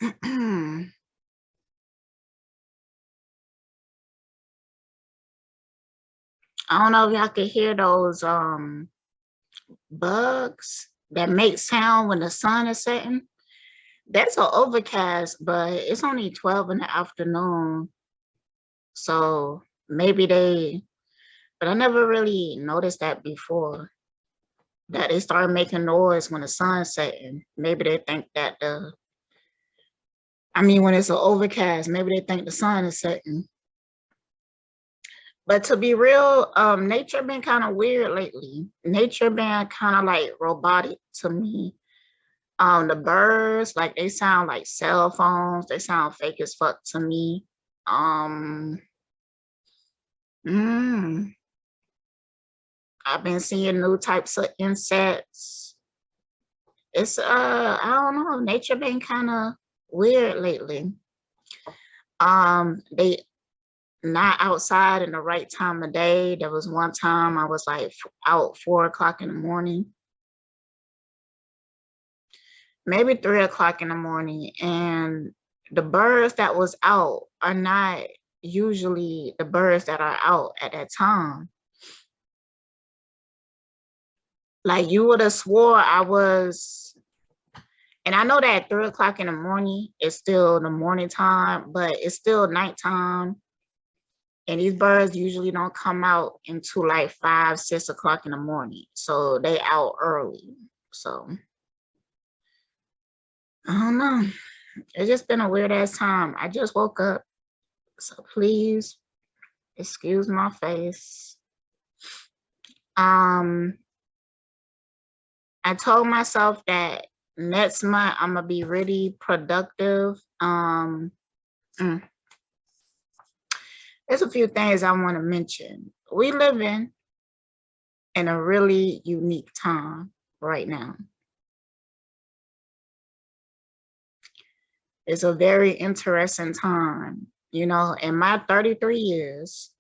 I don't know if y'all can hear those bugs that make sound when the sun is setting. That's an overcast, but it's only 12 in the afternoon. So maybe but I never really noticed that before, that they start making noise when the sun's setting. Maybe they think that when it's an overcast, maybe they think the sun is setting. But to be real, nature been kind of weird lately. Nature been kind of like robotic to me. The birds, like they sound like cell phones. They sound fake as fuck to me. Um, mm, I've been seeing new types of insects. It's I don't know, nature been kind of weird lately. They not outside in the right time of day. There was one time I was like out 4 o'clock in the morning, maybe 3 o'clock in the morning, and the birds that was out are not usually the birds that are out at that time. Like you would have swore I was, and I know that 3 o'clock in the morning is still the morning time, but it's still nighttime. And these birds usually don't come out until like 5, 6 o'clock in the morning. So they out early. So I don't know. It's just been a weird ass time. I just woke up. So please excuse my face. I told myself that next month I'm gonna be really productive. There's a few things I want to mention. We live in a really unique time right now. It's a very interesting time. You know, in my 33 years,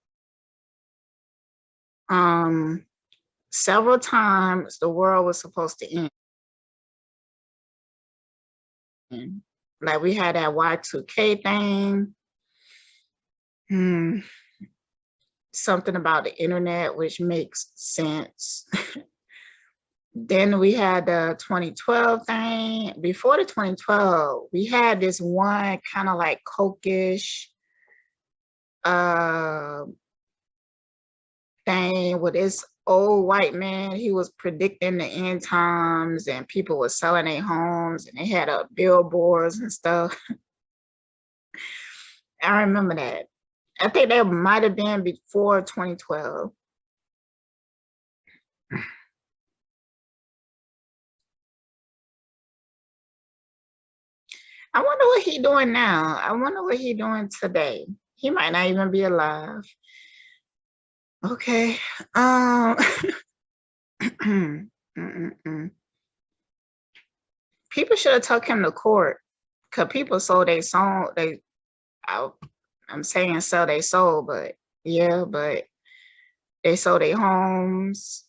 several times the world was supposed to end. Like we had that Y2K thing. Something about the internet, which makes sense. Then we had the 2012 thing. Before the 2012, we had this one kind of like cokish thing with this old white man. He was predicting the end times and people were selling their homes and they had up billboards and stuff. I remember that. I think that might have been before 2012. I wonder what he doing now. I wonder what he doing today. He might not even be alive. Okay. People should have took him to court because people sold their soul. I'm saying sell their soul, but yeah, but they sold their homes.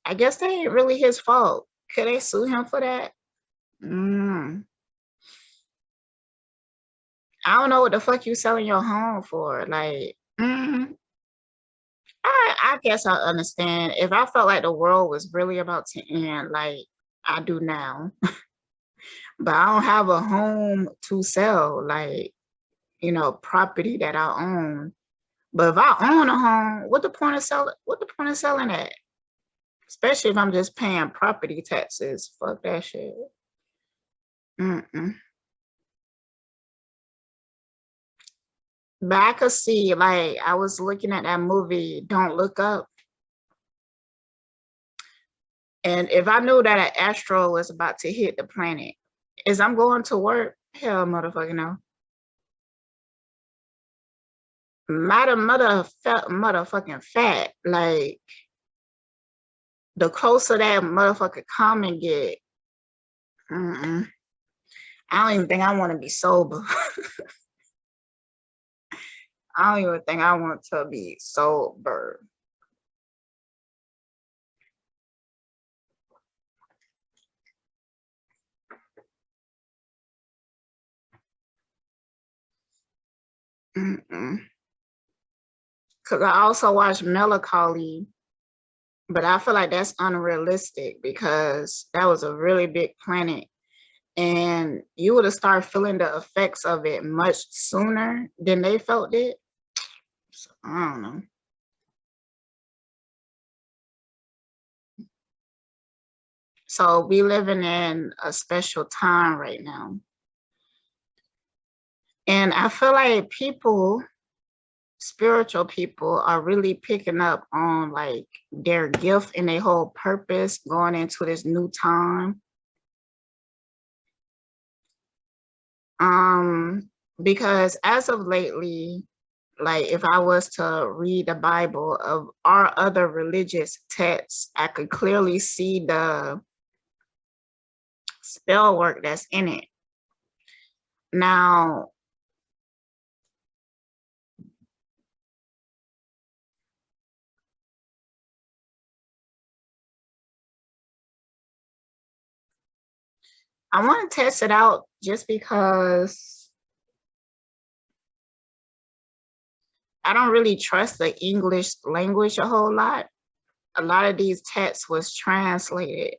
I guess that ain't really his fault. Could they sue him for that? I don't know what the fuck you selling your home for. Like, I guess I understand. If I felt like the world was really about to end, like I do now, but I don't have a home to sell, like, you know, property that I own. But if I own a home, what the point of selling? What the point of selling that? Especially if I'm just paying property taxes. Fuck that shit. But I could see, like, I was looking at that movie, Don't Look Up. And if I knew that an asteroid was about to hit the planet, is I'm going to work? Hell, motherfucking no. Motherfucking fat. Like, the closer that motherfucking comment get, I don't even think I want to be sober. I don't even think I want to be sober. Because I also watched Melancholy, but I feel like that's unrealistic because that was a really big planet. And you would have started feeling the effects of it much sooner than they felt it. So, I don't know. So we living in a special time right now. And I feel like people, spiritual people, are really picking up on like their gift and their whole purpose going into this new time. Because as of lately, like if I was to read the Bible of our other religious texts, I could clearly see the spell work that's in it. Now, I want to test it out just because I don't really trust the English language a whole lot. A lot of these texts was translated.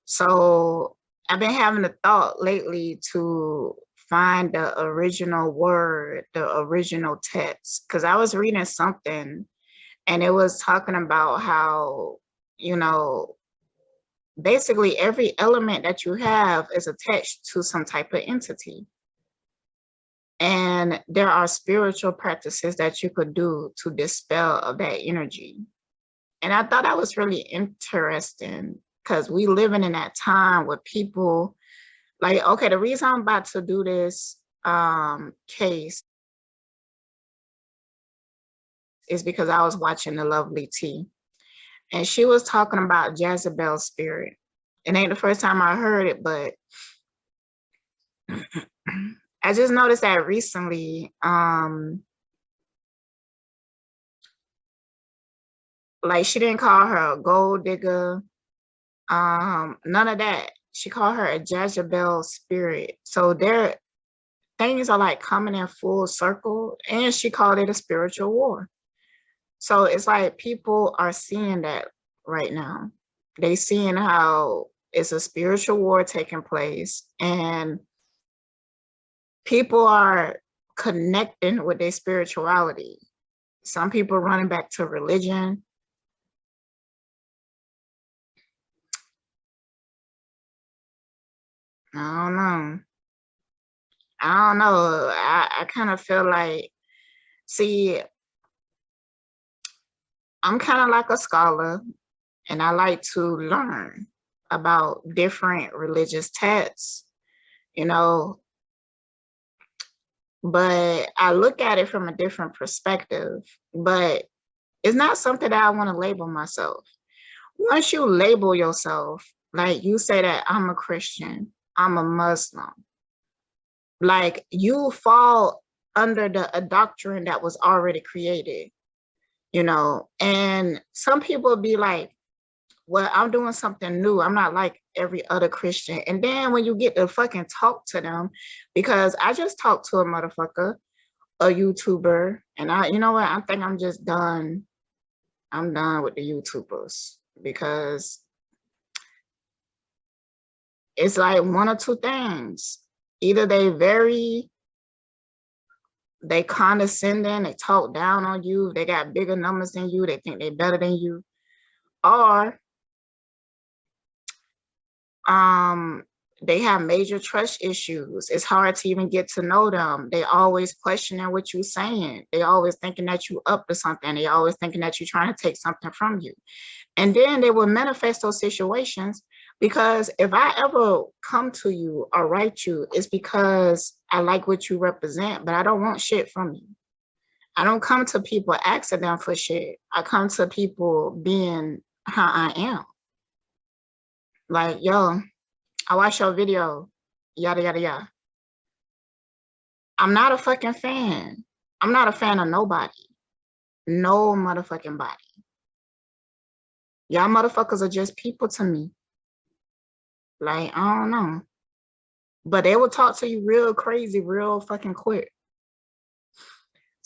So I've been having a thought lately to find the original word, the original text, because I was reading something and it was talking about how, you know, basically every element that you have is attached to some type of entity. And there are spiritual practices that you could do to dispel of that energy. And I thought that was really interesting because we living in that time where people like, okay, the reason I'm about to do this case is because I was watching The Lovely Tea and she was talking about Jezebel's spirit. It ain't the first time I heard it, but I just noticed that recently, like she didn't call her a gold digger, none of that. She called her a Jezebel spirit. So there, things are like coming in full circle, and she called it a spiritual war. So it's like people are seeing that right now. They seeing how it's a spiritual war taking place, and people are connecting with their spirituality. Some people running back to religion. I don't know. I don't know. I kind of feel like, see, I'm kind of like a scholar and I like to learn about different religious texts, you know, but I look at it from a different perspective. But it's not something that I want to label myself. Once you label yourself, like you say that I'm a Christian, I'm a Muslim, like you fall under a doctrine that was already created, you know, and some people be like, well, I'm doing something new. I'm not like every other Christian. And then when you get to fucking talk to them, because I just talked to a motherfucker, a YouTuber, and you know what? I think I'm just done. I'm done with the YouTubers because it's like one or two things. Either they condescending, they talk down on you, they got bigger numbers than you, they think they better than you, or they have major trust issues. It's hard to even get to know them. They always questioning what you're saying. They always thinking that you up to something. They always thinking that you're trying to take something from you. And then they will manifest those situations because if I ever come to you or write you, it's because I like what you represent, but I don't want shit from you. I don't come to people asking them for shit. I come to people being how I am. Like, yo, I watched your video, yada, yada, yada. I'm not a fucking fan. I'm not a fan of nobody. No motherfucking body. Y'all motherfuckers are just people to me. Like, I don't know. But they will talk to you real crazy, real fucking quick.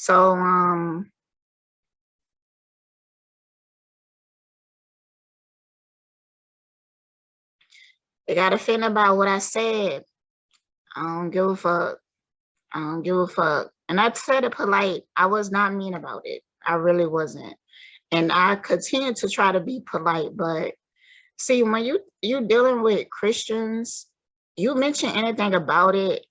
So, they got to think about what I said. I don't give a fuck. I don't give a fuck. And I said it polite. I was not mean about it. I really wasn't. And I continue to try to be polite. But see, when you dealing with Christians, you mention anything about it,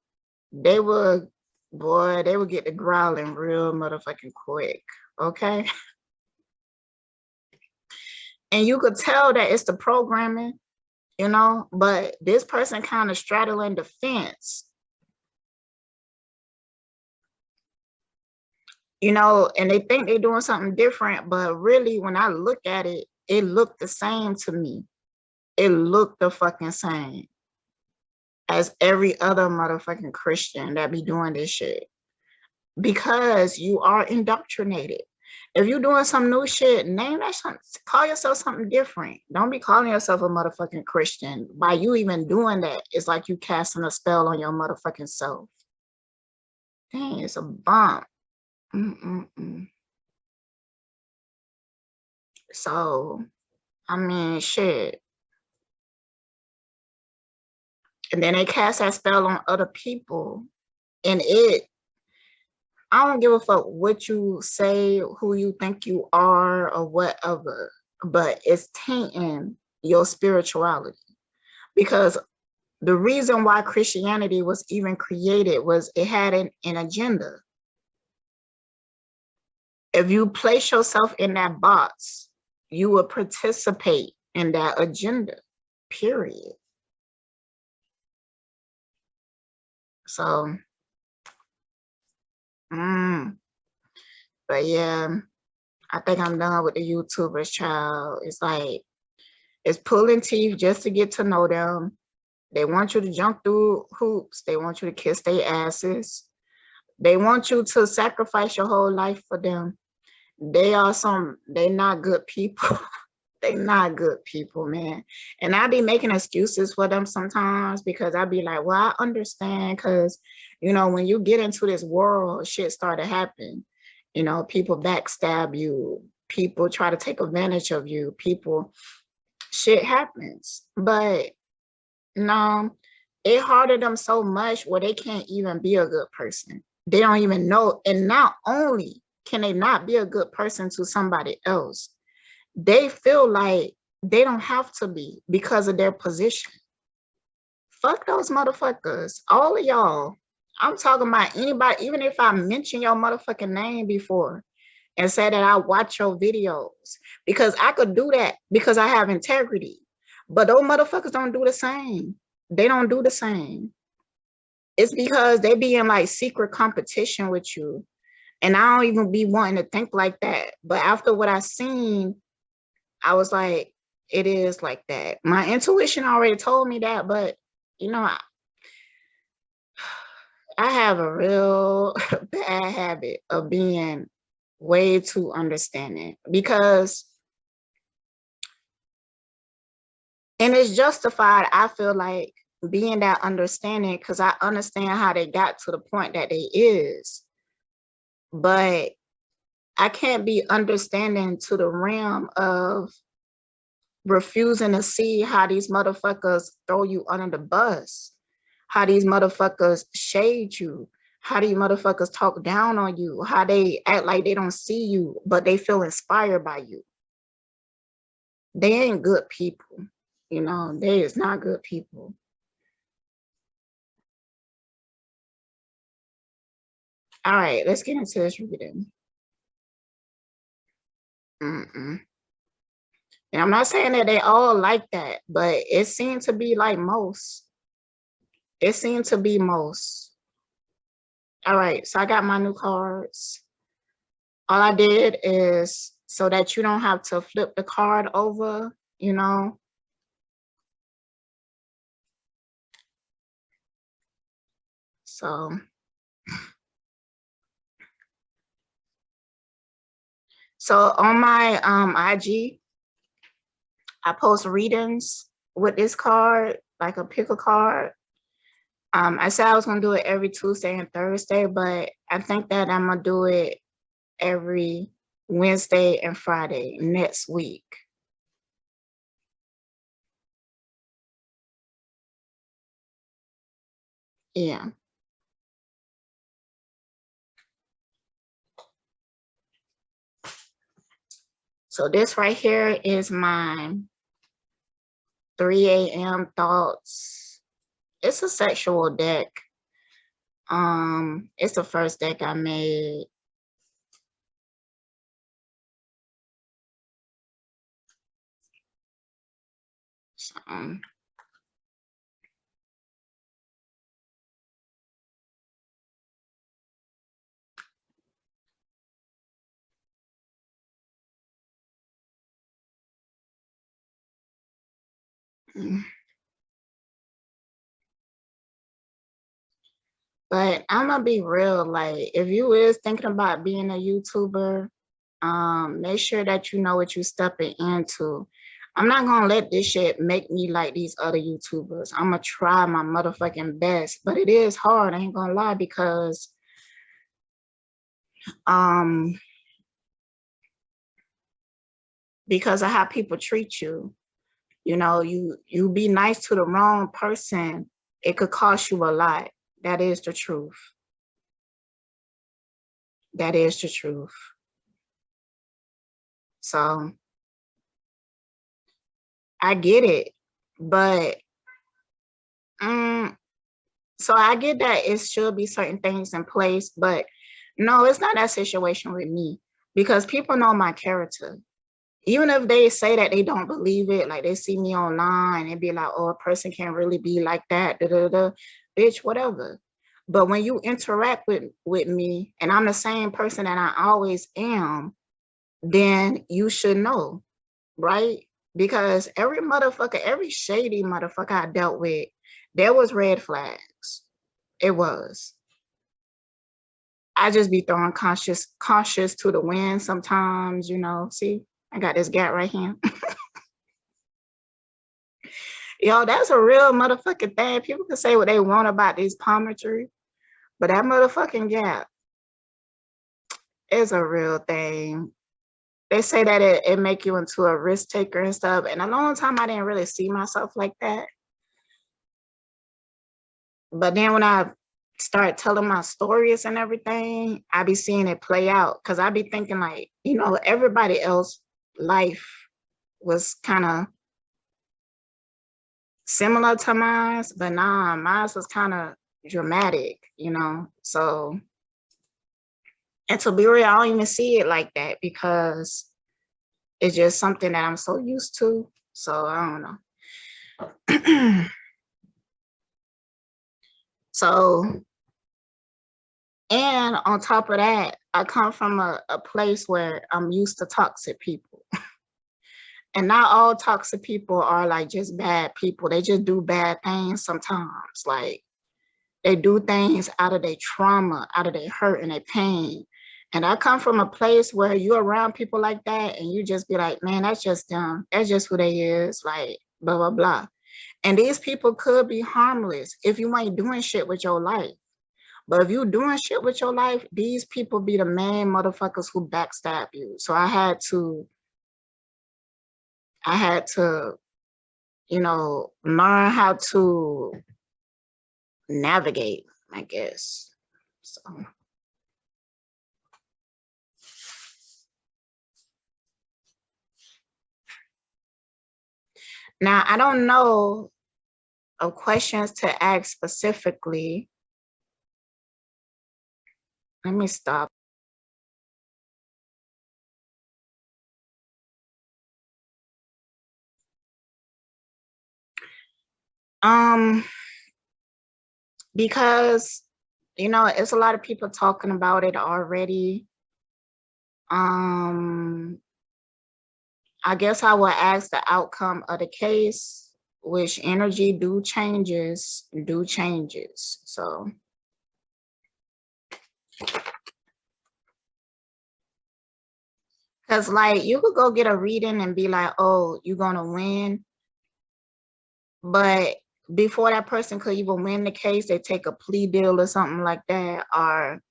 they would, boy, they would get to growling real motherfucking quick. Okay. And you could tell that it's the programming, you know, but this person kind of straddling the fence, you know, and they think they're doing something different, but really when I look at it, it looked the same to me. It looked the fucking same as every other motherfucking Christian that be doing this shit, because you are indoctrinated. If you're doing some new shit, name that something, call yourself something different. Don't be calling yourself a motherfucking Christian. By you even doing that, it's like you casting a spell on your motherfucking self. Dang, it's a bump. So, I mean, shit. And then they cast that spell on other people. And I don't give a fuck what you say, who you think you are, or whatever, but it's tainting your spirituality. Because the reason why Christianity was even created was it had an agenda. If you place yourself in that box, you will participate in that agenda, period. So, but yeah, I think I'm done with the YouTubers, child. It's like, it's pulling teeth just to get to know them. They want you to jump through hoops. They want you to kiss their asses. They want you to sacrifice your whole life for them. They not good people. They not good people, man. And I be making excuses for them sometimes because I be like, well, I understand, because, you know, when you get into this world, shit start to happen. You know, people backstab you. People try to take advantage of you. Shit happens. But no, it hardened them so much where they can't even be a good person. They don't even know. And not only can they not be a good person to somebody else, they feel like they don't have to be because of their position. Fuck those motherfuckers. All of y'all. I'm talking about anybody, even if I mention your motherfucking name before and say that I watch your videos, because I could do that because I have integrity. But those motherfuckers don't do the same. They don't do the same. It's because they be in like secret competition with you. And I don't even be wanting to think like that. But after what I seen, I was like, it is like that. My intuition already told me that, but you know, I have a real bad habit of being way too understanding, because, and it's justified, I feel like, being that understanding, because I understand how they got to the point that they is. But I can't be understanding to the realm of refusing to see how these motherfuckers throw you under the bus, how these motherfuckers shade you, how these motherfuckers talk down on you, how they act like they don't see you, but they feel inspired by you. They ain't good people. You know, they is not good people. All right, let's get into this reading. And I'm not saying that they all like that, but it seemed to be like most. It seemed to be most. All right, so I got my new cards. All I did is so that you don't have to flip the card over, you know. So on my IG, I post readings with this card, like a pick a card. I said I was gonna do it every Tuesday and Thursday, but I think that I'm gonna do it every Wednesday and Friday next week. Yeah. So this right here is my 3 a.m. thoughts. It's a sexual deck. It's the first deck I made. So, but I'm gonna be real, like if you is thinking about being a YouTuber, make sure that you know what you're stepping into. I'm not gonna let this shit make me like these other YouTubers. I'm gonna try my motherfucking best, but it is hard, I ain't gonna lie, because of how people treat you. You know, you be nice to the wrong person, it could cost you a lot. That is the truth. That is the truth. So I get it, but so I get that it should be certain things in place, but no, it's not that situation with me, because people know my character. Even if they say that they don't believe it, like they see me online and be like, oh, a person can't really be like that, da, da, da. Bitch, whatever. But when you interact with me and I'm the same person that I always am, then you should know, right? Because every motherfucker, every shady motherfucker I dealt with, there was red flags. It was. I just be throwing cautious to the wind sometimes, you know. See, I got this gap right here. Yo, that's a real motherfucking thing. People can say what they want about these palmetry, but that motherfucking gap is a real thing. They say that it make you into a risk taker and stuff. And a long time I didn't really see myself like that. But then when I start telling my stories and everything, I be seeing it play out. Cause I be thinking like, you know, everybody else life was kind of similar to mine, but nah, mine was kind of dramatic, you know. So, and to be real, I don't even see it like that because it's just something that I'm so used to. So I don't know. So, and on top of that, I come from a place where I'm used to toxic people. And not all toxic people are like just bad people. They just do bad things sometimes. Like they do things out of their trauma, out of their hurt and their pain. And I come from a place where you're around people like that and you just be like, man, that's just them. That's just who they is, like blah, blah, blah. And these people could be harmless if you ain't doing shit with your life. But if you doing shit with your life, these people be the main motherfuckers who backstab you. So I had to, you know, learn how to navigate, I guess. So. Now, I don't know of questions to ask specifically. Let me stop. Because, you know, it's a lot of people talking about it already. I guess I will ask the outcome of the case, which energy do changes. So. Because like you could go get a reading and be like, oh, you're going to win. But before that person could even win the case, they take a plea deal or something like that. Or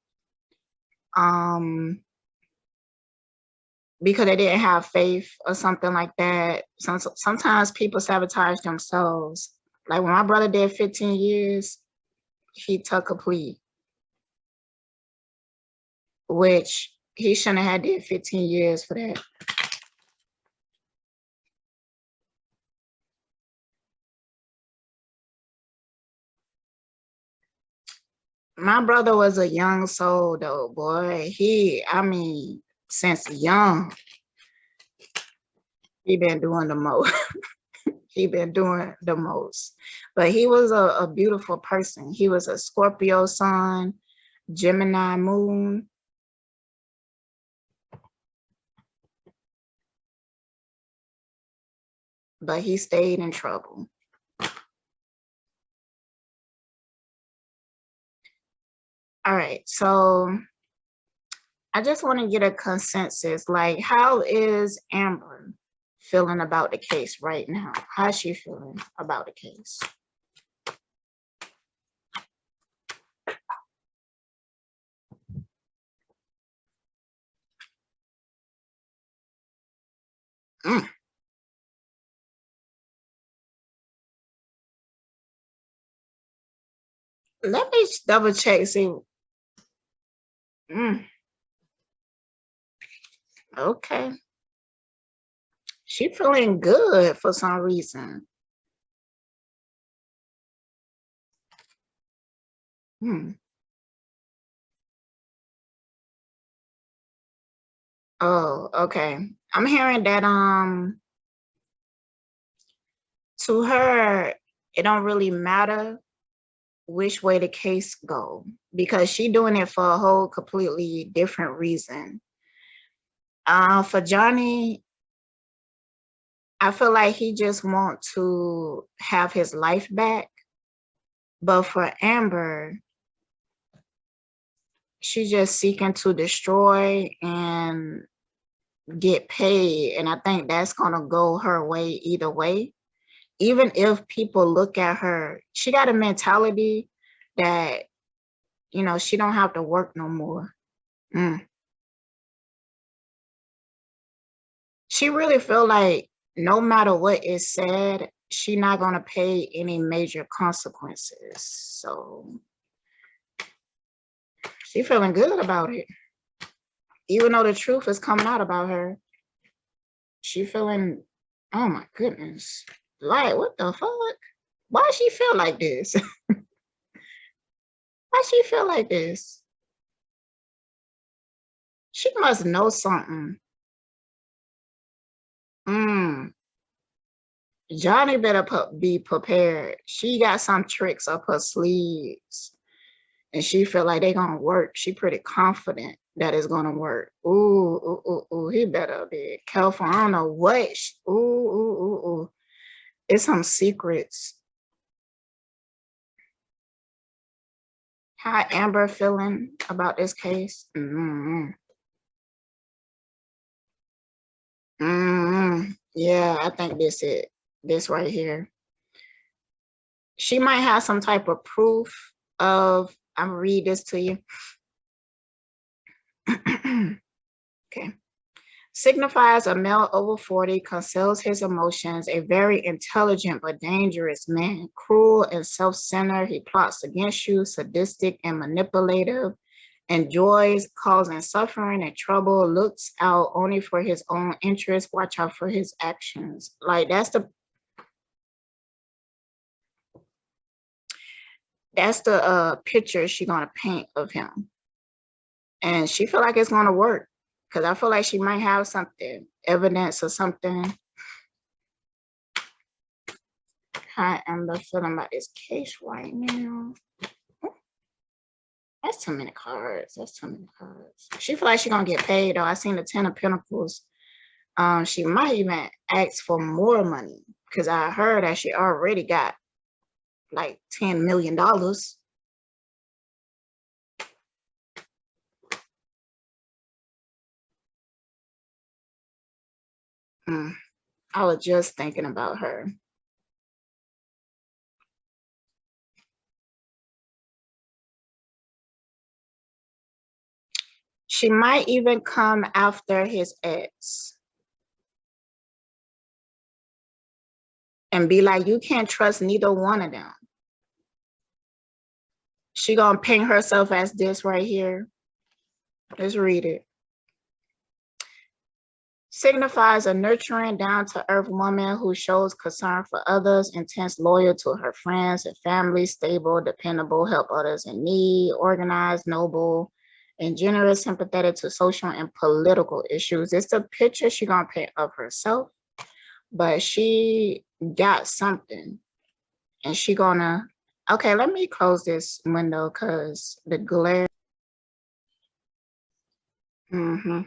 because they didn't have faith or something like that. Sometimes people sabotage themselves. Like when my brother did 15 years, he took a plea, which he shouldn't have had did 15 years for that. My brother was a young soul though, boy. I mean, since young, he been doing the most. He been doing the most. But he was a beautiful person. He was a Scorpio sun, Gemini moon. But he stayed in trouble. All right, so I just want to get a consensus. Like, how is Amber feeling about the case right now? How's she feeling about the case? Mm. Let me double check, see. Mm. Okay. She feeling good for some reason. Hmm. Oh, okay. I'm hearing that to her, it don't really matter which way the case go because she doing it for a whole completely different reason. For Johnny, I feel like he just want to have his life back. But for Amber, she's just seeking to destroy and get paid. And I think that's gonna go her way either way. Even if people look at her, she got a mentality that, you know, she don't have to work no more. Mm. She really feel like no matter what is said, she not gonna pay any major consequences. So she feeling good about it. Even though the truth is coming out about her, she feeling, oh my goodness. Like, what the fuck? Why she feel like this? Why she feel like this? She must know something. Johnny better be prepared. She got some tricks up her sleeves and she feel like they gonna work. She pretty confident that it's gonna work. Ooh, ooh, ooh, ooh. He better be careful. I don't know what. Ooh, ooh, ooh, ooh. It's some secrets. How Amber feeling about this case? Yeah, I think this it. This right here. She might have some type of proof of, I'm gonna read this to you. Okay. Signifies a male over 40, conceals his emotions, a very intelligent but dangerous man, cruel and self-centered. He plots against you, sadistic and manipulative, enjoys causing suffering and trouble, looks out only for his own interests, watch out for his actions. Like that's the picture she's gonna paint of him. And she feel like it's gonna work. Cause I feel like she might have something, evidence or something. How am I feeling about this case right now? That's too many cards. That's too many cards. She feel like she gonna get paid though. I seen the 10 of Pentacles. She might even ask for more money because I heard that she already got like $10 million. I was just thinking about her. She might even come after his ex and be like, you can't trust neither one of them. She gonna paint herself as this right here. Let's read it. Signifies a nurturing, down-to-earth woman who shows concern for others, intense, loyal to her friends and family, stable, dependable, help others in need, organized, noble, and generous, sympathetic to social and political issues. It's a picture she gonna paint of herself, but she got something, and she gonna. Okay, let me close this window because the glare. Okay.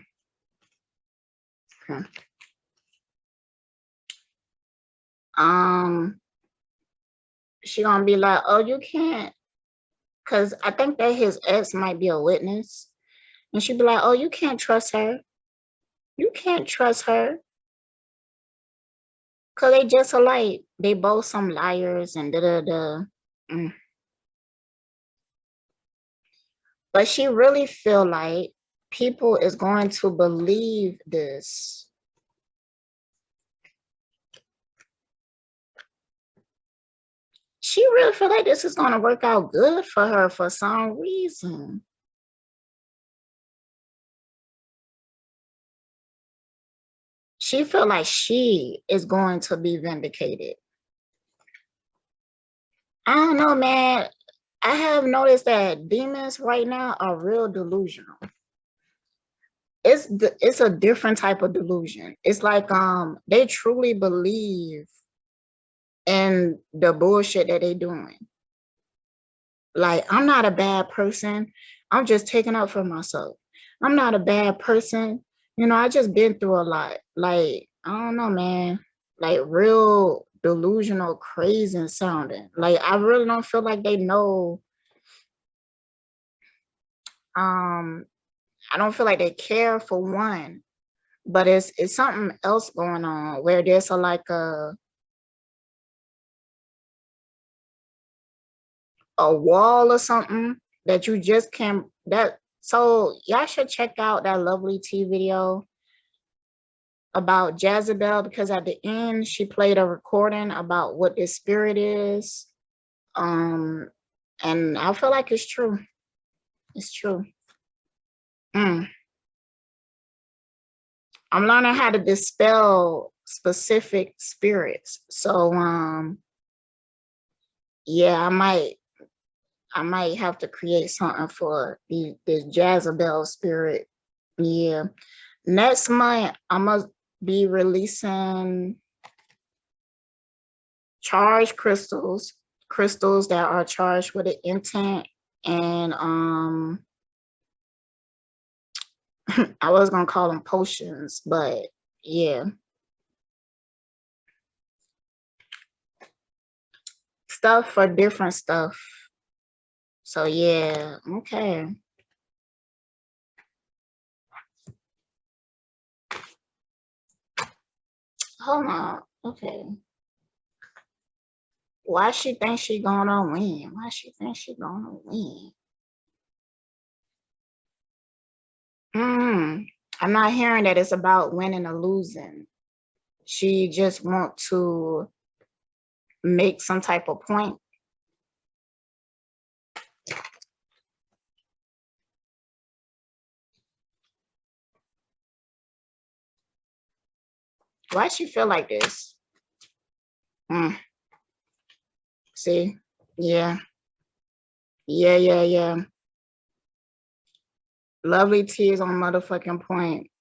She gonna be like, oh, you can't, because I think that his ex might be a witness, and she'd be like, oh, you can't trust her. You can't trust her. Because they just alike. They both some liars and da-da-da. But she really feel like people is going to believe this. She really feel like this is going to work out good for her for some reason. She feel like she is going to be vindicated. I don't know, man. I have noticed that demons right now are real delusional. It's a different type of delusion. It's like they truly believe in the bullshit that they doing. Like, I'm not a bad person. I'm just taking up for myself. I'm not a bad person. You know, I just been through a lot. Like, I don't know, man. Like real delusional, crazy sounding. Like, I really don't feel like they know. I don't feel like they care for one, but it's something else going on where there's like a wall or something that you just can't so y'all should check out that lovely tea video about Jezebel, because at the end she played a recording about what this spirit is. And I feel like it's true. It's true. I'm learning how to dispel specific spirits. So yeah, I might have to create something for this Jezebel spirit. Yeah. Next month, I'm gonna be releasing charged crystals that are charged with an intent, and I was gonna call them potions, but yeah. Stuff for different stuff. So yeah, okay. Hold on. Okay. Why she think she gonna win? Why she think she gonna win? I'm not hearing that it's about winning or losing. She just want to make some type of point. Why she feel like this? See? Yeah. Yeah. Lovely tears on motherfucking point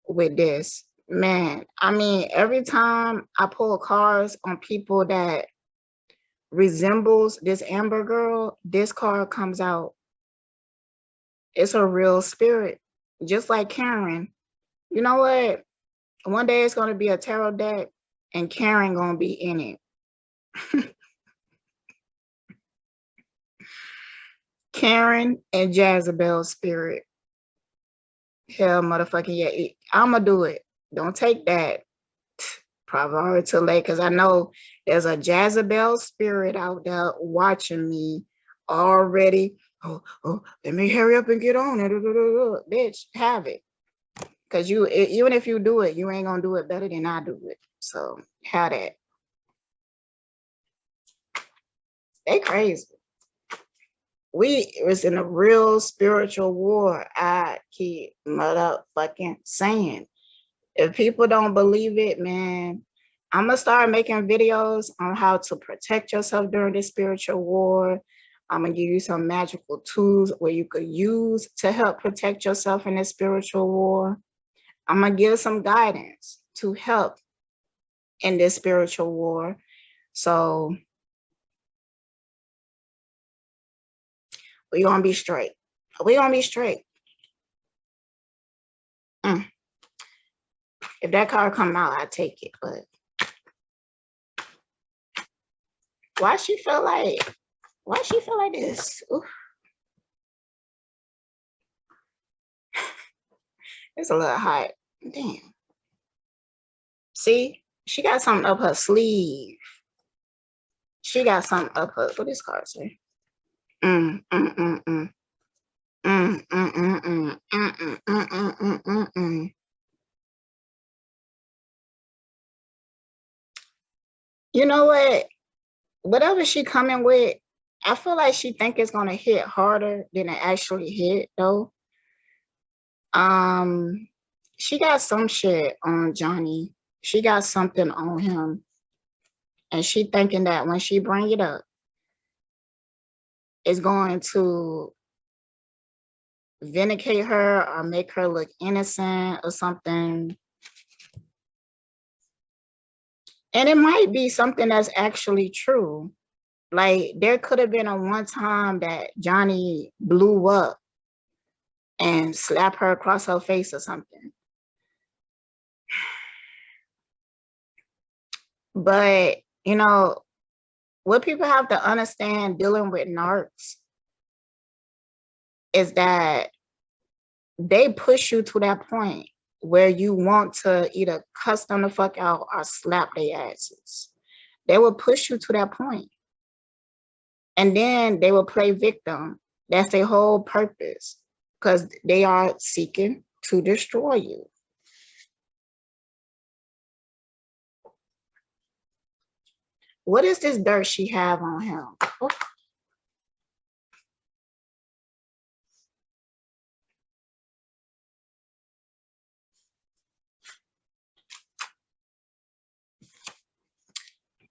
with this. Man, I mean, every time I pull cards on people that resembles this Amber girl, this card comes out. It's a real spirit, just like Karen. You know what? One day it's going to be a tarot deck and Karen going to be in it. Karen and Jezebel spirit. Hell, motherfucking yeah. I'm going to do it. Don't take that. Probably already too late, because I know there's a Jezebel spirit out there watching me already. oh, let me hurry up and get on it. Bitch, have it. Because even if you do it, you ain't going to do it better than I do it. So, have that. They crazy. We was in a real spiritual war. I keep motherfucking saying. If people don't believe it, man, I'm going to start making videos on how to protect yourself during this spiritual war. I'm going to give you some magical tools where you could use to help protect yourself in this spiritual war. I'm going to give some guidance to help in this spiritual war. So we're going to be straight. We're going to be straight. If that card come out, I take it. But why she feel like this? Oof. It's a little hot. Damn. See, she got something up her sleeve. She got something up her. What this card say? You know what? Whatever she coming with, I feel like she think it's gonna hit harder than it actually hit, though. She got some shit on Johnny. She got something on him, and she thinking that when she bring it up, it's going to vindicate her or make her look innocent or something. And it might be something that's actually true. Like, there could have been a one time that Johnny blew up and slapped her across her face or something. But, you know, what people have to understand dealing with narcs is that they push you to that point where you want to either cuss them the fuck out or slap their asses. They will push you to that point. And then they will play victim. That's their whole purpose, because they are seeking to destroy you. What is this dirt she have on him? Oh.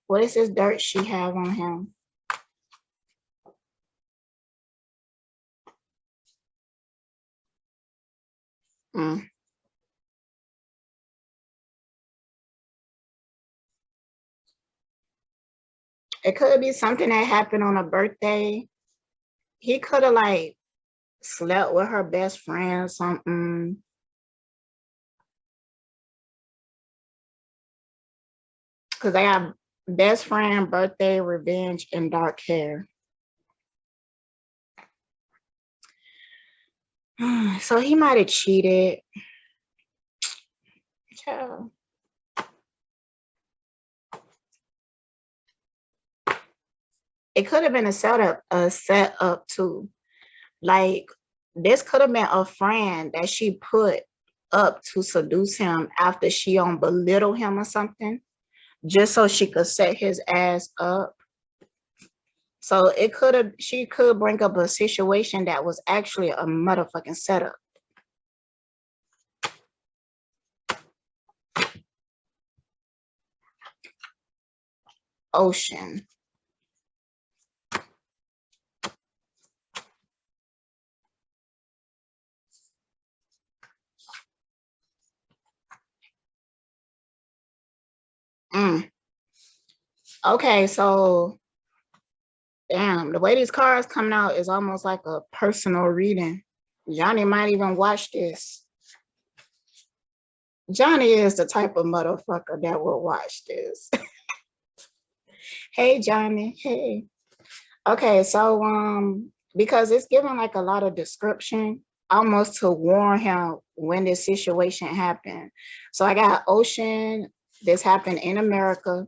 What is this dirt she have on him? It could be something that happened on a birthday. He could have like slept with her best friend or something. Because they have best friend, birthday, revenge, and dark hair. So he might have cheated. Yeah. It could have been a setup too. Like, this could have been a friend that she put up to seduce him after she belittle him or something, just so she could set his ass up. So she could bring up a situation that was actually a motherfucking setup. Ocean. Okay, so damn, the way these cards coming out is almost like a personal reading. Johnny might even watch this. Johnny is the type of motherfucker that will watch this. Hey, Johnny. Hey. Okay, so because it's giving like a lot of description, almost to warn him when this situation happened. So I got Ocean. This happened in America.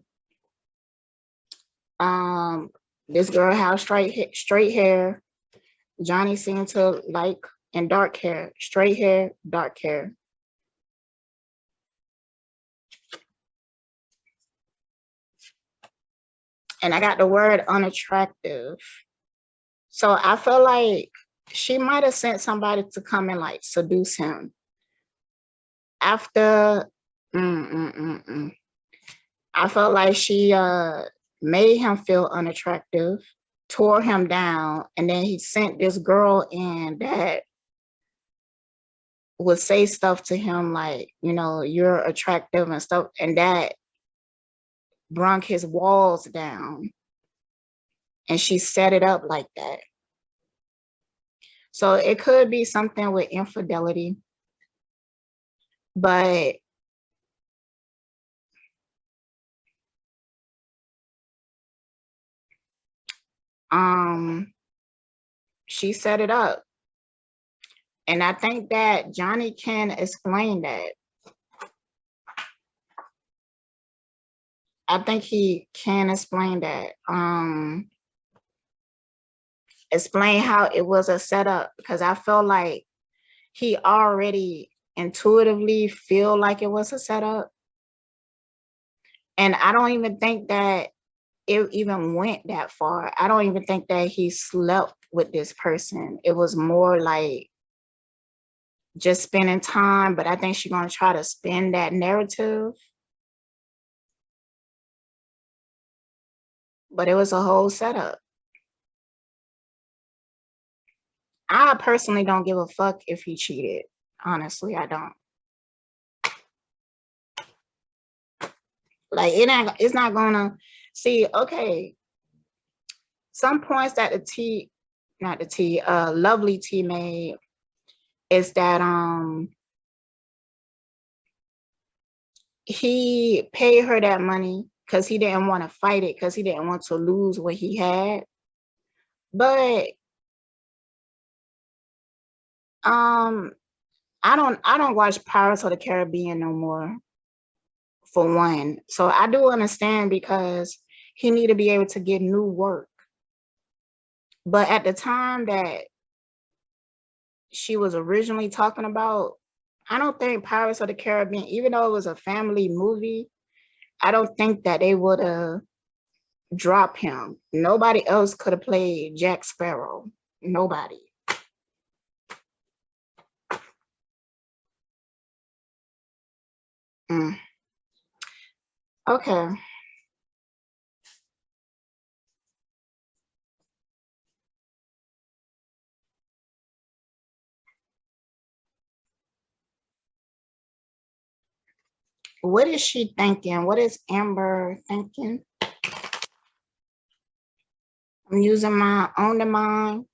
This girl has straight hair. Johnny seemed to like, and dark hair, straight hair, dark hair. And I got the word unattractive. So I feel like she might have sent somebody to come and like seduce him. After, I felt like she made him feel unattractive, tore him down, and then he sent this girl in that would say stuff to him like, you know, you're attractive and stuff, and that brung his walls down. And she set it up like that. So it could be something with infidelity, but she set it up. And I think that Johnny can explain that. I think he can explain that. Explain how it was a setup, because I feel like he already intuitively feel like it was a setup. And I don't even think that it even went that far. I don't even think that he slept with this person. It was more like just spending time, but I think she's gonna try to spin that narrative. But it was a whole setup. I personally don't give a fuck if he cheated. Honestly, I don't. Like it's not gonna see, okay. Some points that Lovely T made is that he paid her that money because he didn't want to fight it, because he didn't want to lose what he had. But I don't watch Pirates of the Caribbean no more, for one. So I do understand, because he need to be able to get new work. But at the time that she was originally talking about, I don't think Pirates of the Caribbean, even though it was a family movie, I don't think that they would have dropped him. Nobody else could have played Jack Sparrow. Nobody. Okay. What is she thinking? What is Amber thinking? I'm using my on the mind.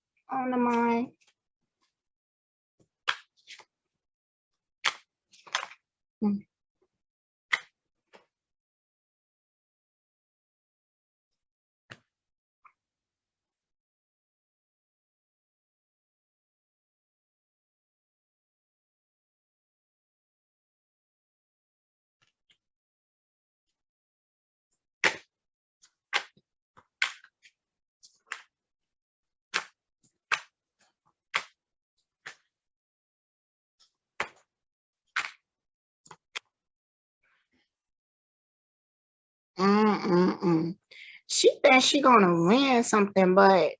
She thinks she gonna win something, but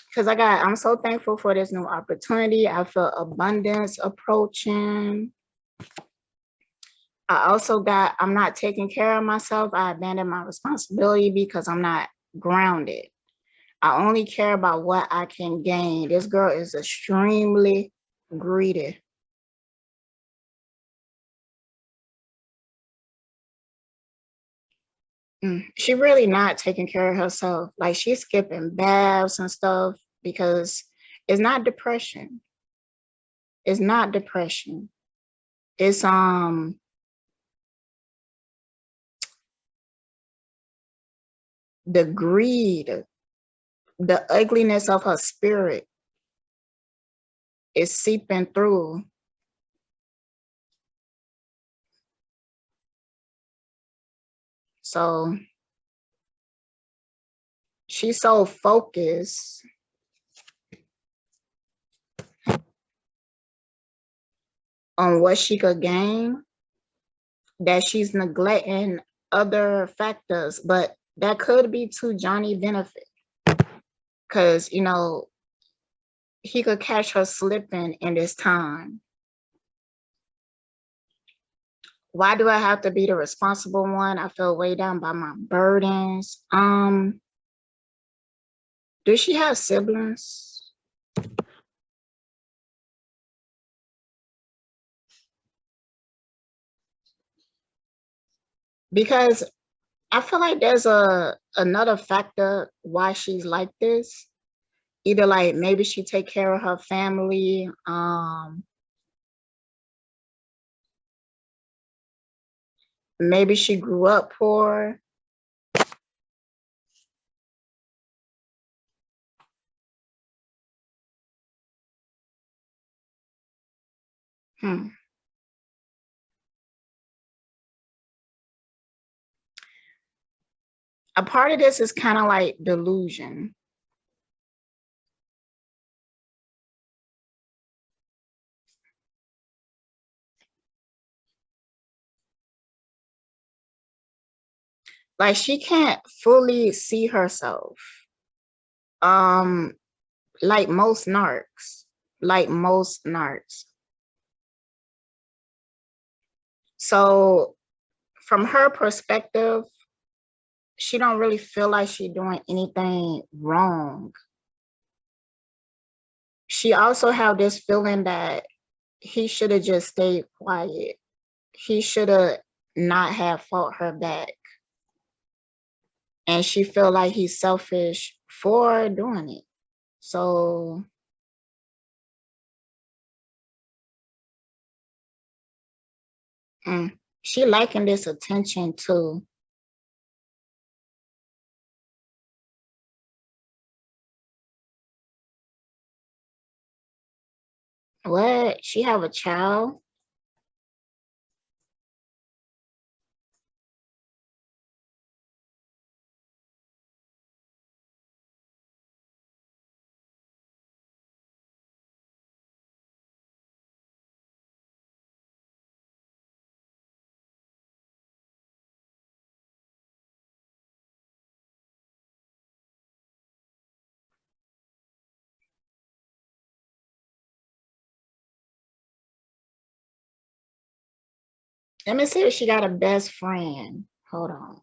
because I'm so thankful for this new opportunity. I feel abundance approaching. I'm not taking care of myself. I abandoned my responsibility because I'm not grounded. I only care about what I can gain. This girl is extremely greedy. She really not taking care of herself. Like, she's skipping baths and stuff because it's not depression. It's not depression. It's the greed, the ugliness of her spirit is seeping through. So she's so focused on what she could gain, that she's neglecting other factors, but that could be to Johnny benefit, because you know he could catch her slipping in this time. Why do I have to be the responsible one? I feel weighed down by my burdens. Does she have siblings? Because I feel like there's another factor why she's like this. Either like maybe she take care of her family. Maybe she grew up poor. A part of this is kind of like delusion. Like she can't fully see herself. Like most narcs. Like most narcs. So from her perspective, she don't really feel like she's doing anything wrong. She also have this feeling that he should have just stayed quiet. He should have not have fought her back. And she feel like he's selfish for doing it. So she liking this attention too. What? She have a child? Let me see if she got a best friend. Hold on.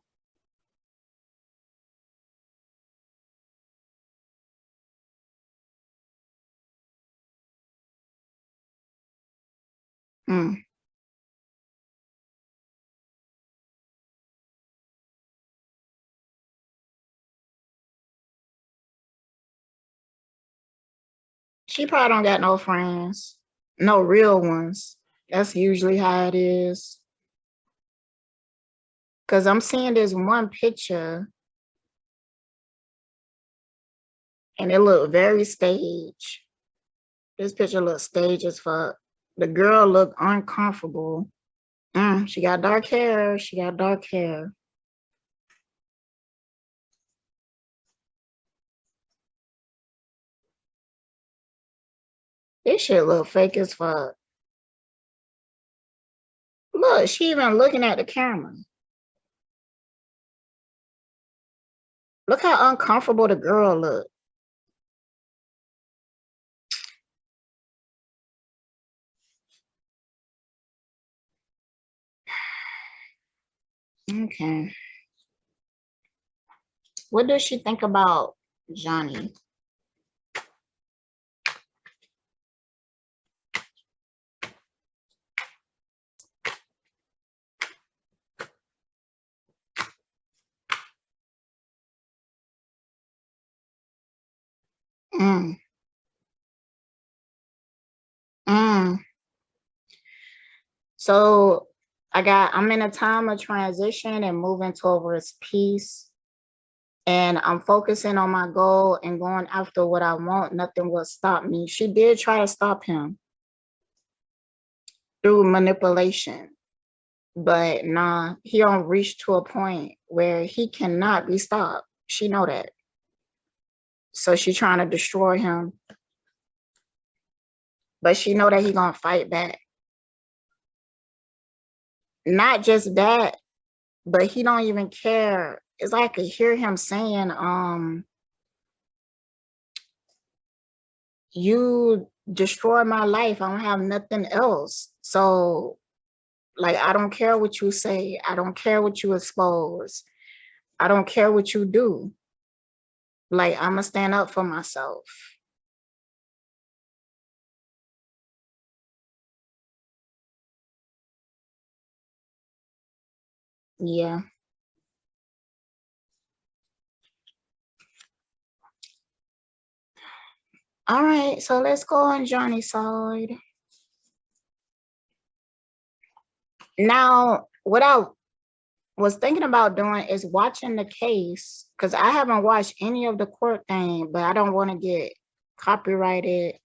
She probably don't got no friends. No real ones. That's usually how it is. Because I'm seeing this one picture and it looked very staged. This picture looks staged as fuck. The girl looked uncomfortable. She got dark hair. She got dark hair. This shit look fake as fuck. Look, she even looking at the camera. Look how uncomfortable the girl look. Okay. What does she think about Johnny? Mm. Mm. So I'm in a time of transition and moving towards peace. And I'm focusing on my goal and going after what I want. Nothing will stop me. She did try to stop him through manipulation. But nah, he don't reach to a point where he cannot be stopped. She know that. So she trying to destroy him. But she know that he gonna fight back. not just that, but he don't even care. It's like I could hear him saying, you destroy my life. I don't have nothing else. So like, I don't care what you say. I don't care what you expose. I don't care what you do. Like, I'm gonna stand up for myself. Yeah. All right. So let's go on Johnny's side. Now, what I was thinking about doing is watching the case, because I haven't watched any of the court thing, but I don't want to get copyrighted.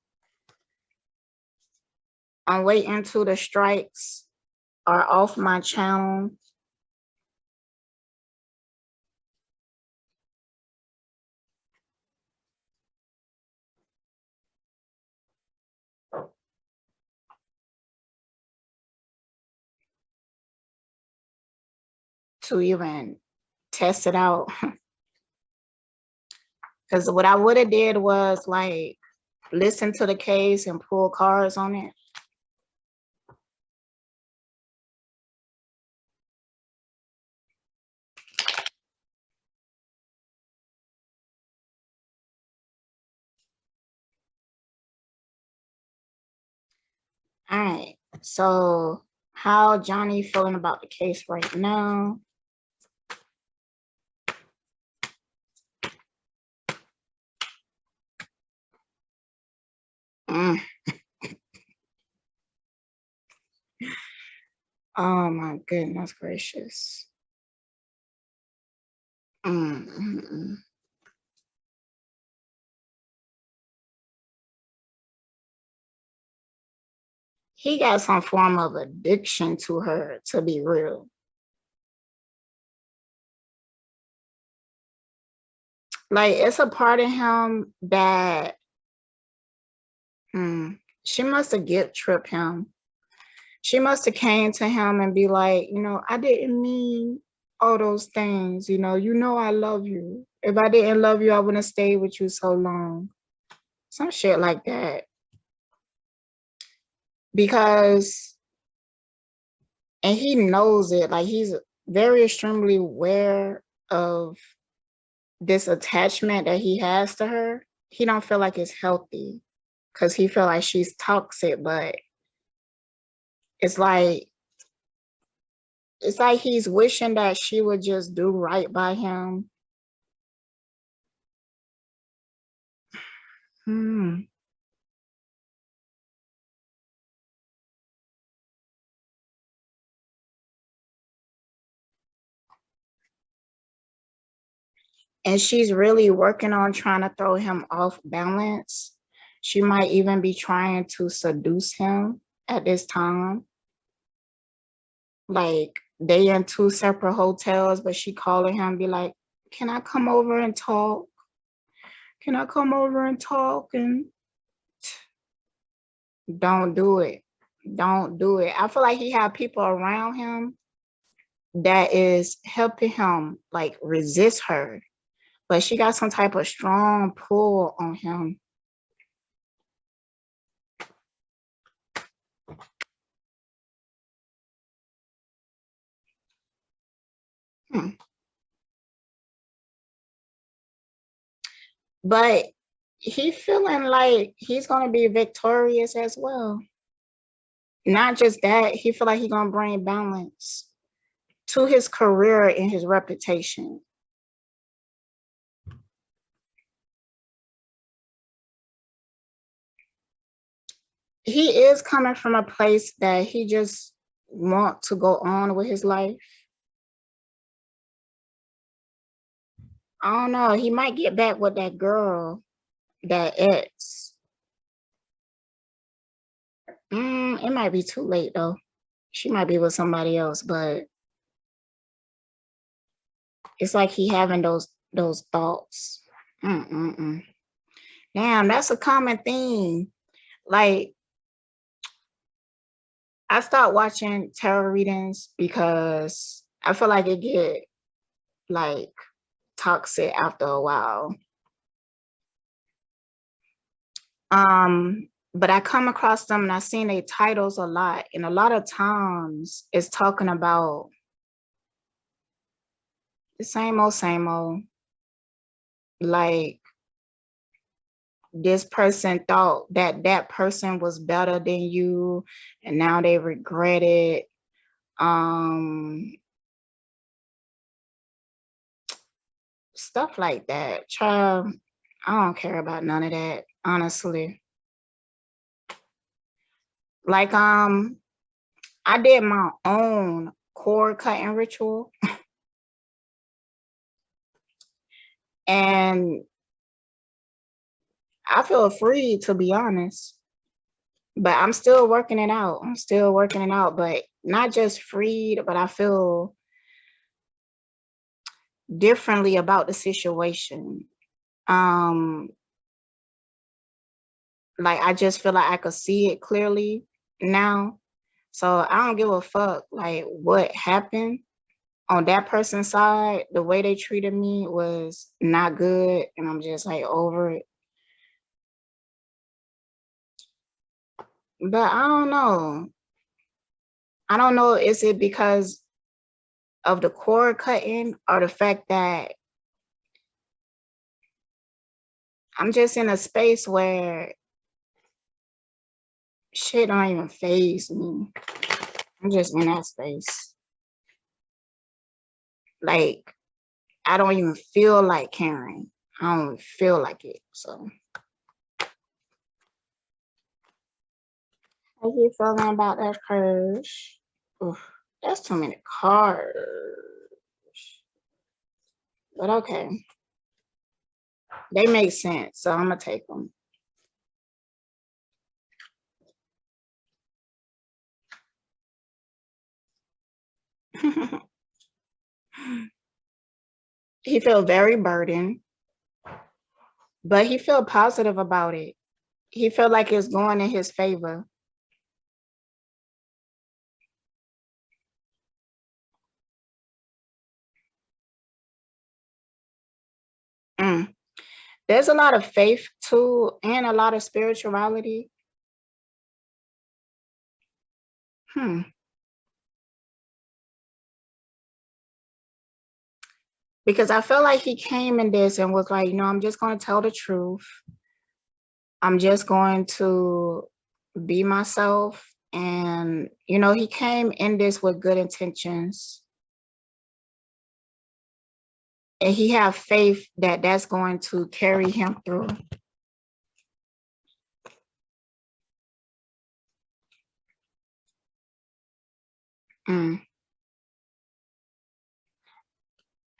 I'm waiting until the strikes are off my channel. To even test it out. Because what I would have did was like listen to the case and pull cards on it. All right. So how Johnny feeling about the case right now? Mm. Oh my goodness gracious. Mm, mm, mm. He got some form of addiction to her, to be real. Like, it's a part of him that she must have guilt tripped him. She must have came to him and be like, I didn't mean all those things. You know I love you. If I didn't love you, I wouldn't stay with you so long. Some shit like that. Because, and he knows it, like he's very extremely aware of this attachment that he has to her. He don't feel like it's healthy because he feel like she's toxic, but it's like he's wishing that she would just do right by him. Hmm. And she's really working on trying to throw him off balance. She might even be trying to seduce him at this time. Like, they in two separate hotels, but she calling him, be like, can I come over and talk? Can I come over and talk? And don't do it. Don't do it. I feel like he had people around him that is helping him like resist her, but she got some type of strong pull on him. Hmm. But he feeling like he's gonna be victorious as well. Not just that, he feel like he's gonna bring balance to his career and his reputation. He is coming from a place that he just want to go on with his life. I don't know. He might get back with that girl, that ex. It might be too late though. She might be with somebody else, but it's like he having those thoughts. Mm-mm-mm. Damn, that's a common theme. Like, I stopped watching tarot readings because I feel like it get like toxic after a while. But I come across them and I seen their titles a lot, and a lot of times it's talking about the same old, like this person thought that that person was better than you and now they regret it. Stuff like that. Child, I don't care about none of that, honestly. Like, I did my own cord cutting ritual, and I feel free, to be honest, but I'm still working it out. I'm still working it out, but not just freed, but I feel differently about the situation. Like, I just feel like I could see it clearly now. So I don't give a fuck like what happened on that person's side. The way they treated me was not good, and I'm just like over it. But I don't know. I don't know, is it because of the cord cutting or the fact that I'm just in a space where shit don't even faze me. I'm just in that space. Like, I don't even feel like caring. I don't even feel like it. So how you feeling about that purge? Oof, that's too many cards. But okay. They make sense, so I'm gonna take them. He feel very burdened, but he feel positive about it. He feel like it's going in his favor. Mm. There's a lot of faith too, and a lot of spirituality. Because I feel like he came in this and was like, I'm just going to tell the truth. I'm just going to be myself. And, he came in this with good intentions. And he have faith that that's going to carry him through.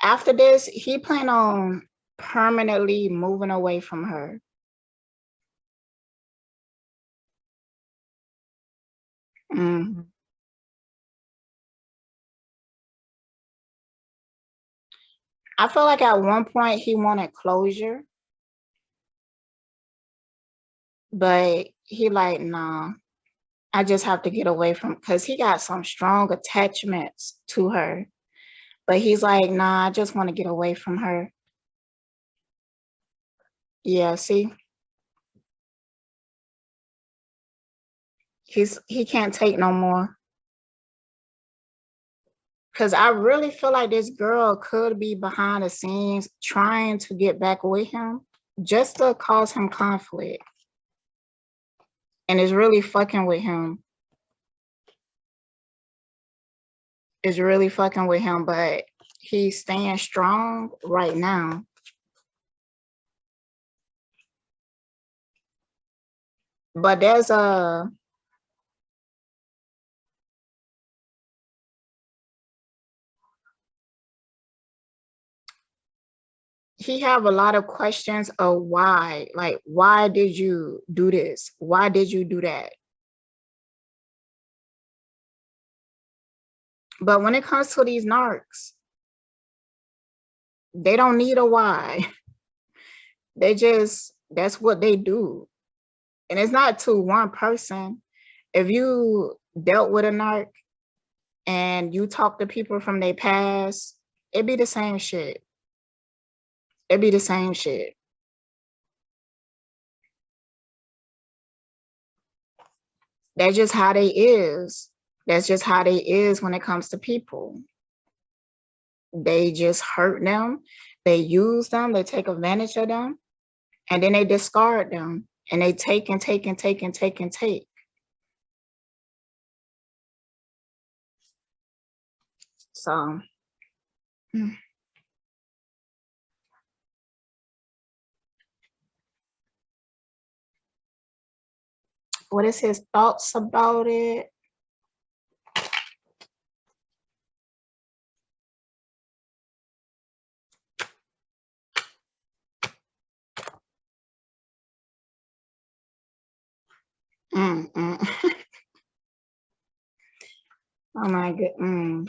After this, he plan on permanently moving away from her. I feel like at one point he wanted closure, but he like, nah, I just have to get away from, because he got some strong attachments to her. But he's like, nah, I just want to get away from her. Yeah, see? He can't take no more. Because I really feel like this girl could be behind the scenes trying to get back with him just to cause him conflict. And it's really fucking with him. It's really fucking with him, but he's staying strong right now. But there's he have a lot of questions of why. Like, why did you do this? Why did you do that? But when it comes to these narcs, they don't need a why. That's what they do. And it's not to one person. If you dealt with a narc and you talk to people from their past, it'd be the same shit. It'd be the same shit. That's just how they is. That's just how they is when it comes to people. They just hurt them. They use them. They take advantage of them. And then they discard them. And they take and take and take and take and take. So, what is his thoughts about it? Oh my god.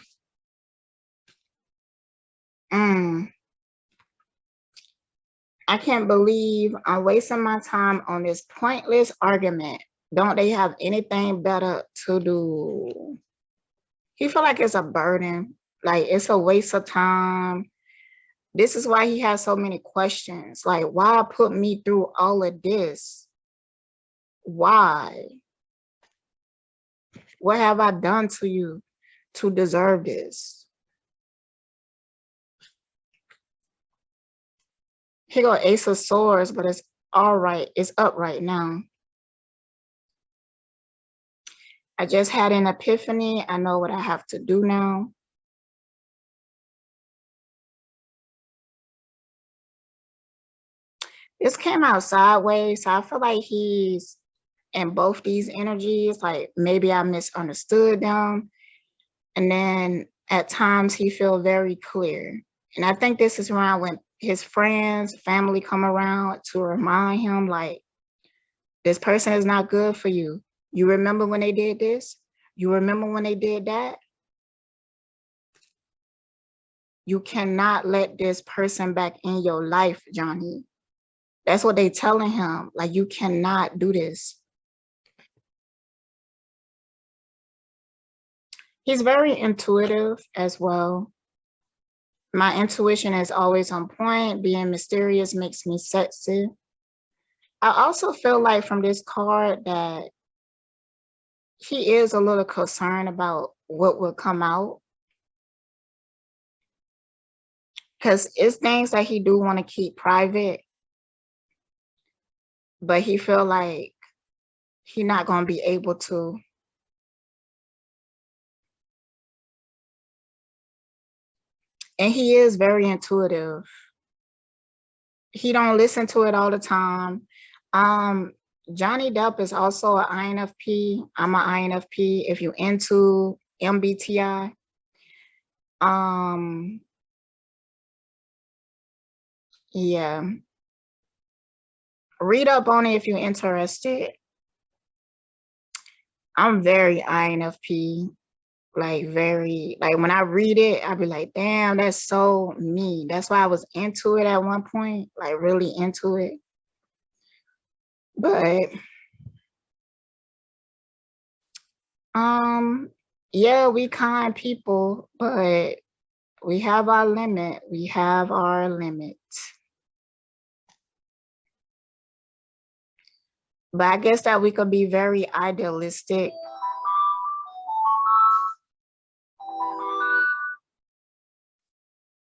I can't believe I'm wasting my time on this pointless argument. Don't they have anything better to do? He feel like it's a burden, like it's a waste of time. This is why he has so many questions. Like, why put me through all of this? Why? What have I done to you to deserve this? Here go Ace of Swords, but it's all right. It's up right now. I just had an epiphany. I know what I have to do now. This came out sideways, so I feel like he's in both these energies. Like maybe I misunderstood them. And then at times he feel very clear. And I think this is around when his friends, family come around to remind him like, this person is not good for you. You remember when they did this? You remember when they did that? You cannot let this person back in your life, Johnny. That's what they telling him. Like, you cannot do this. He's very intuitive as well. My intuition is always on point. Being mysterious makes me sexy. I also feel like from this card that he is a little concerned about what will come out. Because it's things that he do want to keep private. But he feel like he not going to be able to. And he is very intuitive. He don't listen to it all the time. Johnny Depp is also an INFP. I'm an INFP. If you're into MBTI, yeah, read up on it if you're interested. I'm very INFP, like very, like when I read it, I'll be like, damn, that's so me. That's why I was into it at one point, like really into it. But yeah, we kind people, but we have our limit. We have our limit. But I guess that we could be very idealistic.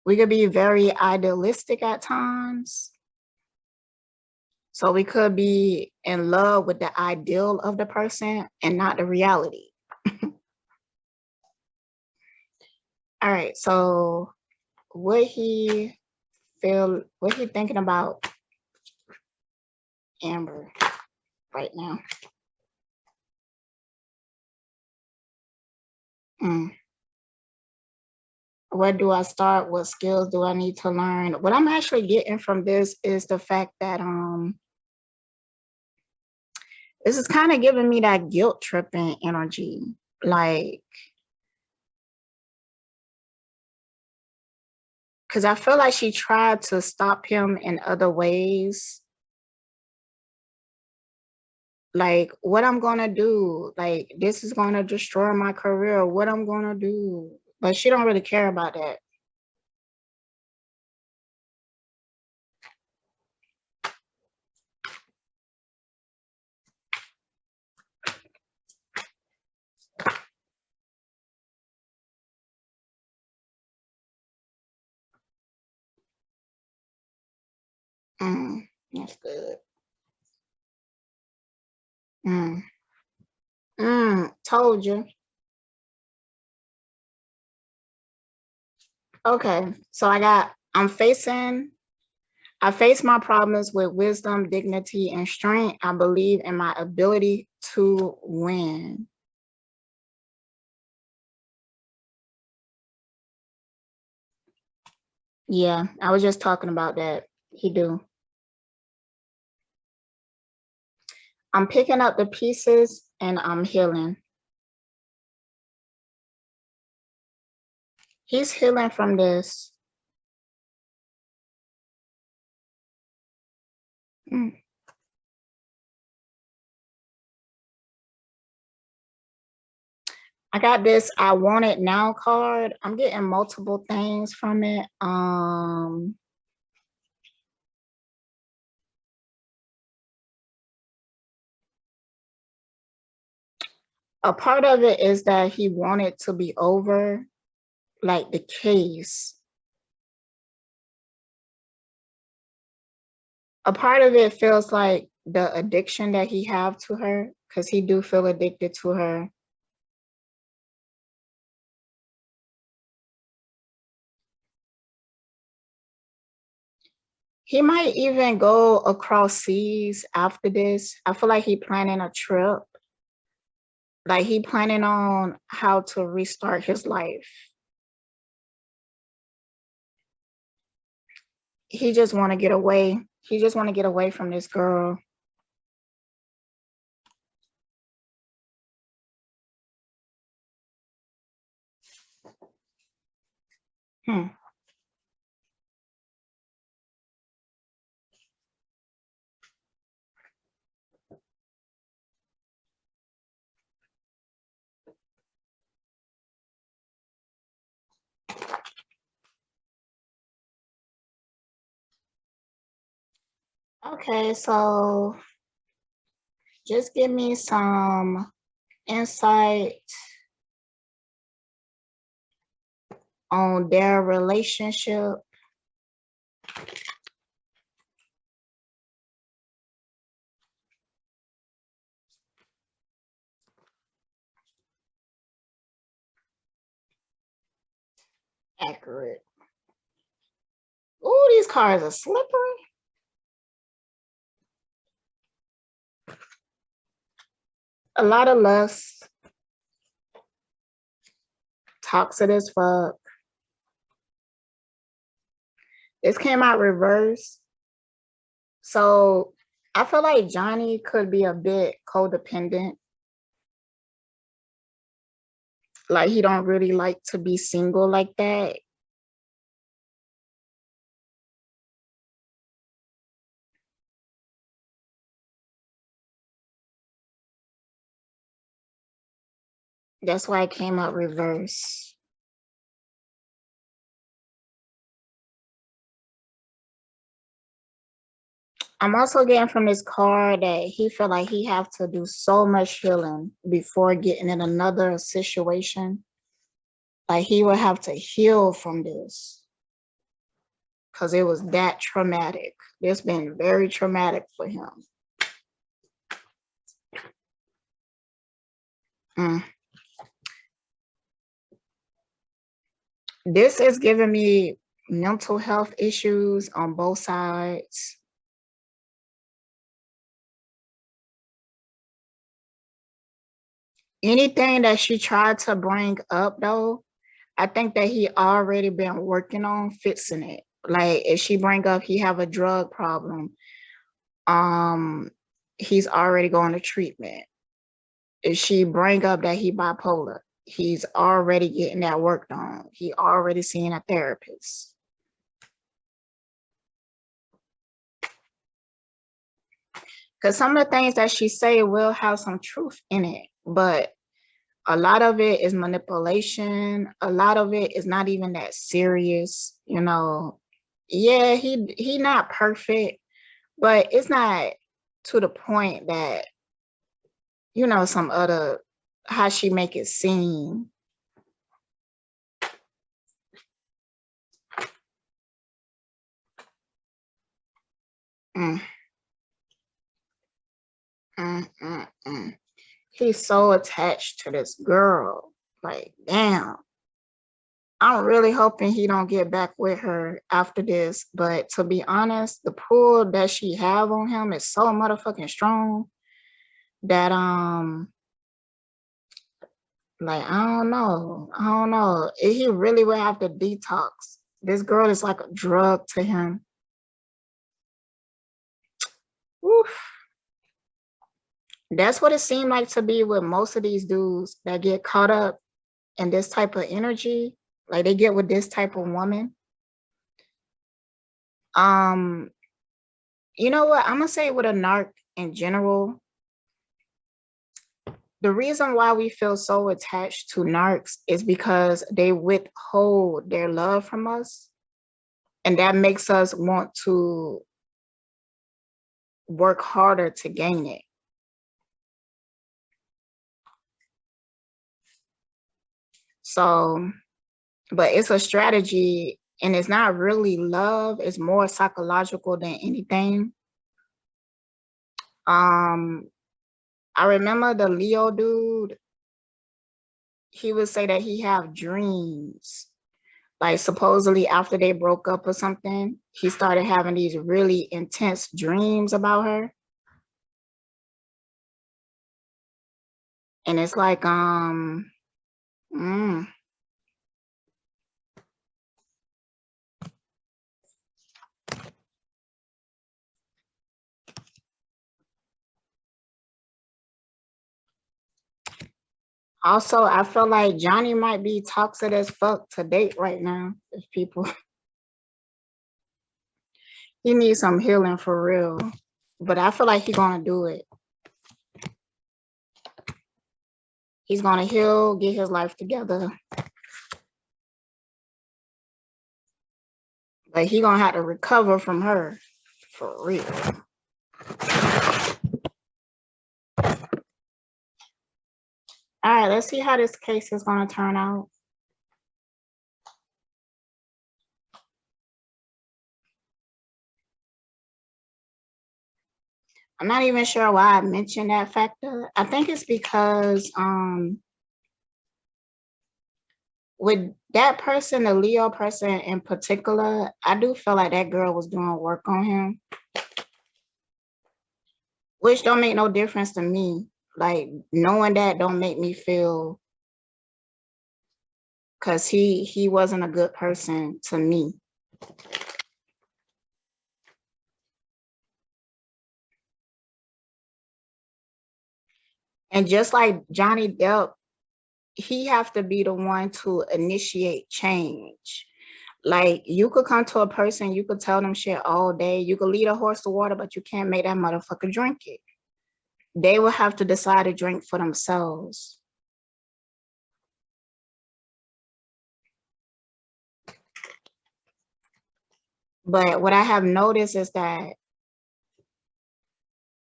We could be very idealistic at times. So we could be in love with the ideal of the person and not the reality. All right, so what he thinking about Amber right now? Where do I start? What skills do I need to learn? What I'm actually getting from this is the fact that this is kind of giving me that guilt tripping energy. Like, because I feel like she tried to stop him in other ways. Like what I'm gonna do, like this is gonna destroy my career, what I'm gonna do. But she don't really care about that. That's good. Told you. Okay, so I face my problems with wisdom, dignity, and strength. I believe in my ability to win. Yeah, I was just talking about that. He do. I'm picking up the pieces and I'm healing. He's healing from this. I got this I want it now card. I'm getting multiple things from it. A part of it is that he wanted to be over, like the case. A part of it feels like the addiction that he have to her, because he do feel addicted to her. He might even go across seas after this. I feel like he planning a trip. Like he planning on how to restart his life. He just want to get away. He just want to get away from this girl. Okay, so just give me some insight on their relationship. Accurate. Oh, these cards are slippery. A lot of lust. Toxic as fuck. This came out reverse. So I feel like Johnny could be a bit codependent. Like he don't really like to be single like that. That's why it came out reverse. I'm also getting from this card that he feel like he have to do so much healing before getting in another situation. Like he would have to heal from this because it was that traumatic. It's been very traumatic for him. This is giving me mental health issues on both sides. Anything that she tried to bring up though, I think that he already been working on fixing it. Like if she bring up he have a drug problem, he's already going to treatment. If she bring up that he bipolar, he's already getting that worked on. He already seeing a therapist. Because some of the things that she say will have some truth in it, but a lot of it is manipulation. A lot of it is not even that serious, you know. Yeah, he not perfect, but it's not to the point that, you know, some other, how she make it seem. Mm, mm. He's so attached to this girl. Like, damn. I'm really hoping he don't get back with her after this. But to be honest, the pull that she have on him is so motherfucking strong that like I don't know. He really will have to detox. This girl is like a drug to him. Oof. That's what it seemed like to be with most of these dudes that get caught up in this type of energy. Like they get with this type of woman. You know what? I'm gonna say with a narc in general, the reason why we feel so attached to narcs is because they withhold their love from us. And that makes us want to work harder to gain it. So, but it's a strategy and it's not really love, it's more psychological than anything. I remember the Leo dude, he would say that he have dreams. Like supposedly after they broke up or something, he started having these really intense dreams about her. And it's like, also, I feel like Johnny might be toxic as fuck to date right now. If people, he needs some healing for real. But I feel like he's gonna do it. He's gonna heal, get his life together. But he gonna have to recover from her for real. All right, let's see how this case is gonna turn out. I'm not even sure why I mentioned that factor. I think it's because with that person, the Leo person in particular, I do feel like that girl was doing work on him, which don't make no difference to me. Like knowing that don't make me feel, because he wasn't a good person to me. And just like Johnny Depp, he have to be the one to initiate change. Like you could come to a person, you could tell them shit all day. You could lead a horse to water, but you can't make that motherfucker drink it. They will have to decide to drink for themselves. But what I have noticed is that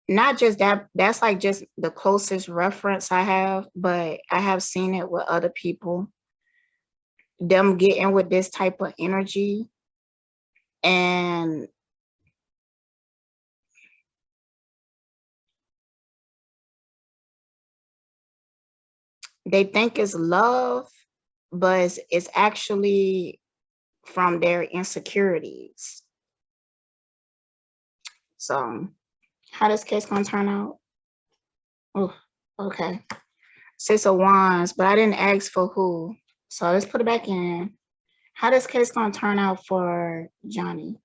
not just that, that's like just the closest reference I have, but I have seen it with other people, them getting with this type of energy and they think it's love, but it's actually from their insecurities. So how this case gonna turn out? Oh, okay. Six of Wands, but I didn't ask for who. So let's put it back in. How this case gonna turn out for Johnny?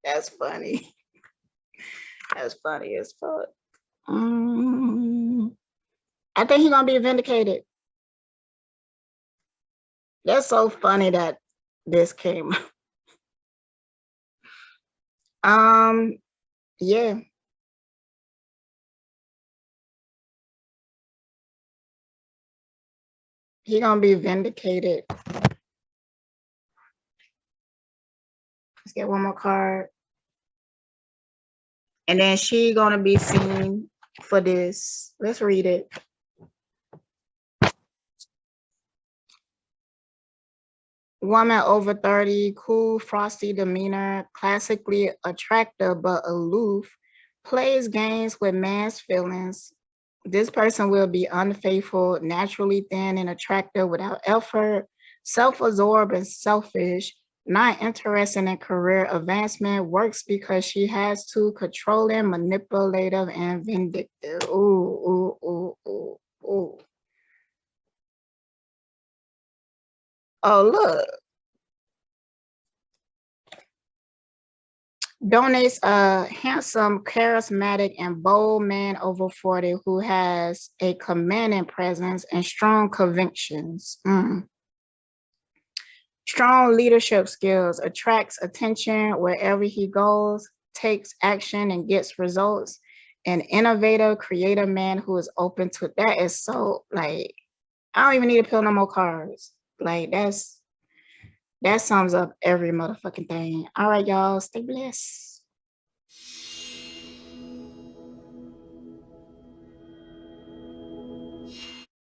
That's funny. That's funny as fuck. I think he's gonna be vindicated. That's so funny that this came. Yeah. He gonna be vindicated. Let's get one more card. And then she gonna be seen for this. Let's read it. Woman over 30, cool, frosty demeanor, classically attractive but aloof, plays games with man's feelings. This person will be unfaithful, naturally thin and attractive without effort, self-absorbed and selfish, not interested in career advancement, works because she has to, controlling, manipulative, and vindictive. Ooh, ooh, ooh, ooh, ooh. Oh, look. Donates a handsome, charismatic, and bold man over 40 who has a commanding presence and strong convictions. Strong leadership skills, attracts attention wherever he goes, takes action and gets results. An innovative, creative man who is open to that is so like, I don't even need to peel no more cards. Like that sums up every motherfucking thing. All right, y'all, stay blessed.